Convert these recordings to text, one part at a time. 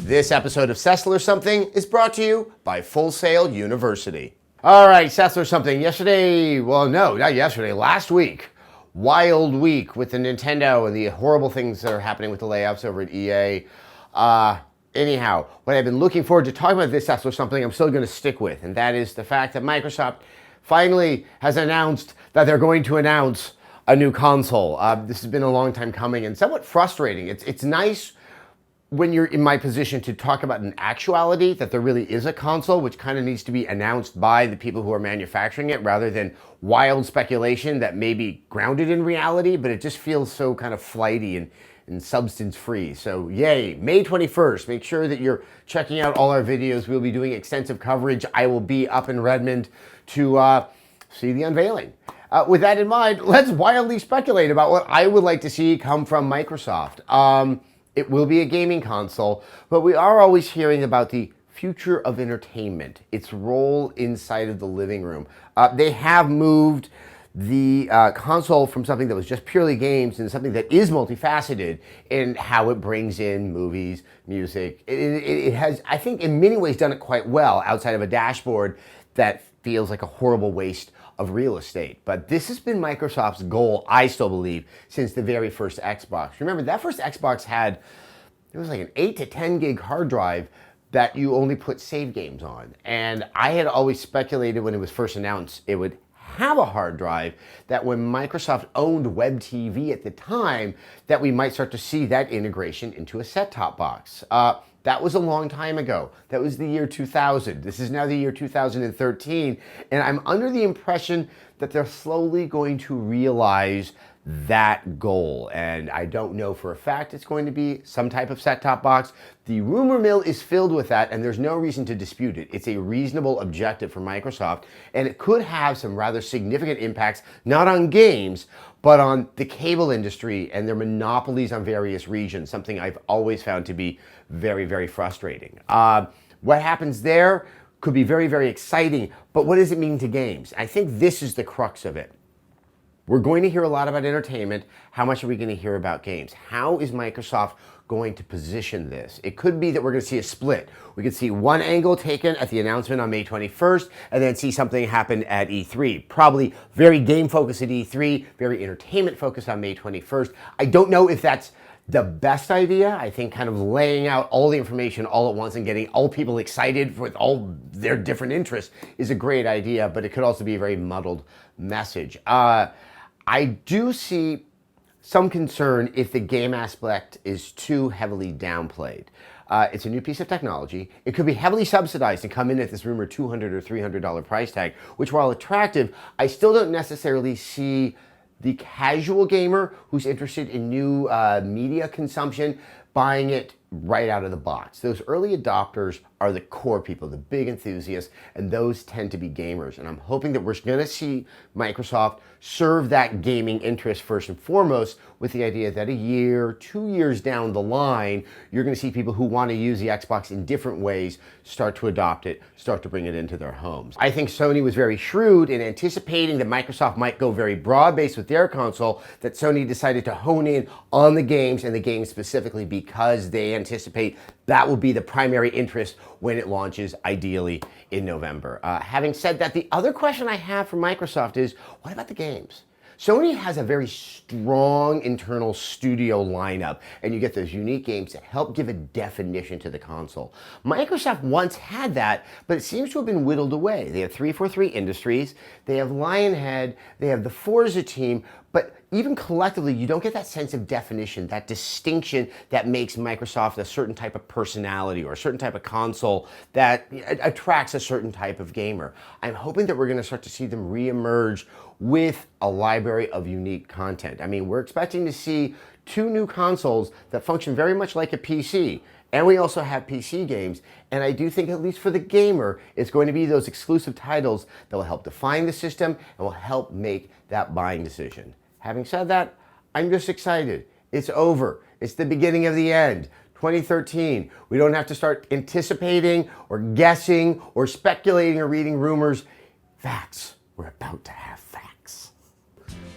This episode of SESSLER'S Something is brought to you by Full Sail University. All right, SESSLER'S Something. Last week. Wild week with the Nintendo and the horrible things that are happening with the layoffs over at EA. Anyhow, what I've been looking forward to talking about this SESSLER'S Something I'm still going to stick with, and that is the fact that Microsoft finally has announced that they're going to announce a new console. This has been a long time coming and somewhat frustrating. It's nice when you're in my position to talk about an actuality that there really is a console, which kind of needs to be announced by the people who are manufacturing it rather than wild speculation that may be grounded in reality, but it just feels so kind of flighty and substance free. So yay, May 21st, make sure that you're checking out all our videos. We'll be doing extensive coverage. I will be up in Redmond to see the unveiling. With that in mind, let's wildly speculate about what I would like to see come from Microsoft. It will be a gaming console, but we are always hearing about the future of entertainment, its role inside of the living room. They have moved the console from something that was just purely games into something that is multifaceted in how it brings in movies, music. It has, I think, in many ways done it quite well outside of a dashboard that feels like a horrible waste of real estate. But this has been Microsoft's goal, I still believe, since the very first Xbox. Remember, that first Xbox had, it was like an 8 to 10 gig hard drive that you only put save games on. And I had always speculated when it was first announced it would have a hard drive, that when Microsoft owned Web TV at the time, that we might start to see that integration into a set-top box. That was a long time ago. That was the year 2000. This is now the year 2013, and I'm under the impression that they're slowly going to realize that goal. And I don't know for a fact it's going to be some type of set-top box. The rumor mill is filled with that, and there's no reason to dispute it. It's a reasonable objective for Microsoft, and it could have some rather significant impacts, not on games, but on the cable industry and their monopolies on various regions, something I've always found to be very, very frustrating. What happens there could be very, very exciting, but what does it mean to games? I think this is the crux of it. We're going to hear a lot about entertainment. How much are we going to hear about games? How is Microsoft going to position this? It could be that we're going to see a split. We could see one angle taken at the announcement on May 21st and then see something happen at E3. Probably very game focused at E3, very entertainment focused on May 21st. I don't know if that's the best idea. I think kind of laying out all the information all at once and getting all people excited with all their different interests is a great idea, but it could also be a very muddled message. I do see some concern if the game aspect is too heavily downplayed. It's a new piece of technology. It could be heavily subsidized and come in at this rumored $200 or $300 price tag, which, while attractive, I still don't necessarily see the casual gamer who's interested in new media consumption buying it right out of the box. Those early adopters are the core people, the big enthusiasts, and those tend to be gamers. And I'm hoping that we're going to see Microsoft serve that gaming interest first and foremost, with the idea that a year, 2 years down the line, you're going to see people who want to use the Xbox in different ways start to adopt it, start to bring it into their homes. I think Sony was very shrewd in anticipating that Microsoft might go very broad-based with their console, that Sony decided to hone in on the games, and the games specifically because they anticipate that will be the primary interest when it launches, ideally in November. Having said that, the other question I have for Microsoft is, what about the games? Sony has a very strong internal studio lineup, and you get those unique games that help give a definition to the console. Microsoft once had that, but it seems to have been whittled away. They have 343 Industries, they have Lionhead, they have the Forza team, but even collectively, you don't get that sense of definition, that distinction that makes Microsoft a certain type of personality or a certain type of console that attracts a certain type of gamer. I'm hoping that we're going to start to see them reemerge with a library of unique content. I mean, we're expecting to see 2 new consoles that function very much like a PC. And we also have PC games, and I do think, at least for the gamer, it's going to be those exclusive titles that will help define the system and will help make that buying decision. Having said that, I'm just excited. It's over. It's the beginning of the end. 2013. We don't have to start anticipating or guessing or speculating or reading rumors. Facts. We're about to have facts.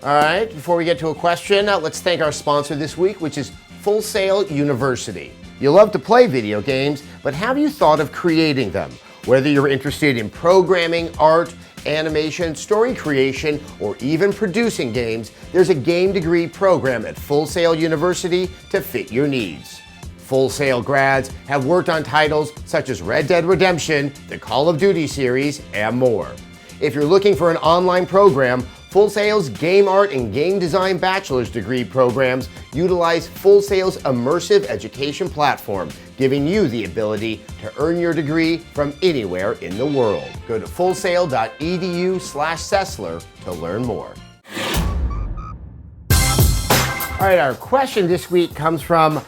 All right, before we get to a question, let's thank our sponsor this week, which is Full Sail University. You love to play video games, but have you thought of creating them? Whether you're interested in programming, art, animation, story creation, or even producing games, there's a game degree program at Full Sail University to fit your needs. Full Sail grads have worked on titles such as Red Dead Redemption, the Call of Duty series, and more. If you're looking for an online program, Full Sail's Game Art and Game Design Bachelor's degree programs utilize Full Sail's immersive education platform, giving you the ability to earn your degree from anywhere in the world. Go to fullsail.edu/Sessler to learn more. All right, our question this week comes from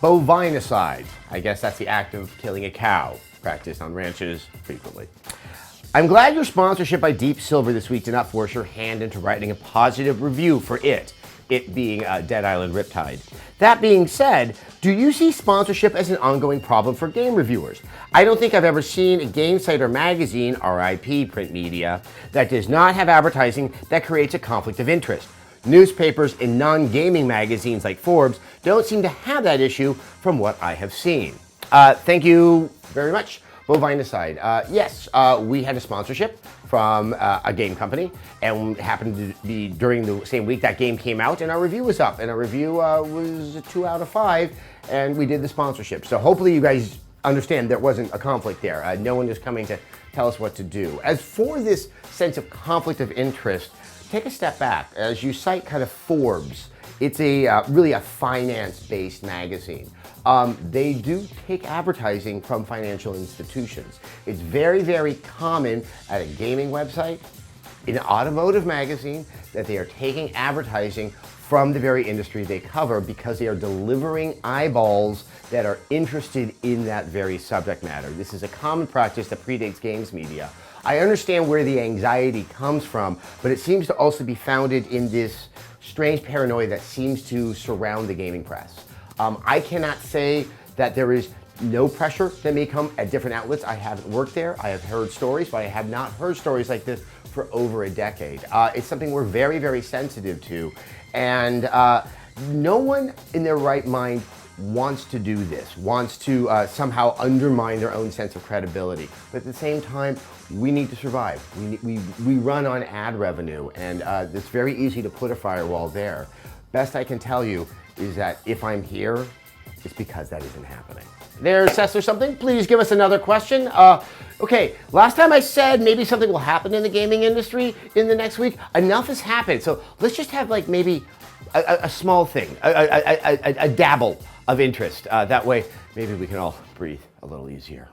bovinicide. I guess that's the act of killing a cow, practiced on ranches frequently. I'm glad your sponsorship by Deep Silver this week did not force your hand into writing a positive review for it being Dead Island Riptide. That being said, do you see sponsorship as an ongoing problem for game reviewers? I don't think I've ever seen a game site or magazine, RIP print media, that does not have advertising that creates a conflict of interest. Newspapers and non-gaming magazines like Forbes don't seem to have that issue from what I have seen. Thank you very much. Bovinicide. Yes, we had a sponsorship from a game company, and it happened to be during the same week that game came out, and our review was up, and our review was a 2 out of 5, and we did the sponsorship. So hopefully you guys understand there wasn't a conflict there. No one is coming to tell us what to do. As for this sense of conflict of interest, take a step back. As you cite kind of Forbes, it's really a finance-based magazine. They do take advertising from financial institutions. It's very, very common at a gaming website, in an automotive magazine, that they are taking advertising from the very industry they cover because they are delivering eyeballs that are interested in that very subject matter. This is a common practice that predates games media. I understand where the anxiety comes from, but it seems to also be founded in this strange paranoia that seems to surround the gaming press. I cannot say that there is no pressure that may come at different outlets. I haven't worked there. I have heard stories, but I have not heard stories like this for over a decade. It's something we're very, very sensitive to. And no one in their right mind wants to do this, wants to somehow undermine their own sense of credibility. But at the same time, we need to survive. We run on ad revenue, and it's very easy to put a firewall there. Best I can tell you is that if I'm here, it's because that isn't happening. There's Sessler something. Please give us another question. Okay, last time I said maybe something will happen in the gaming industry in the next week. Enough has happened. So let's just have like maybe a small thing, a dabble of interest. That way, maybe we can all breathe a little easier.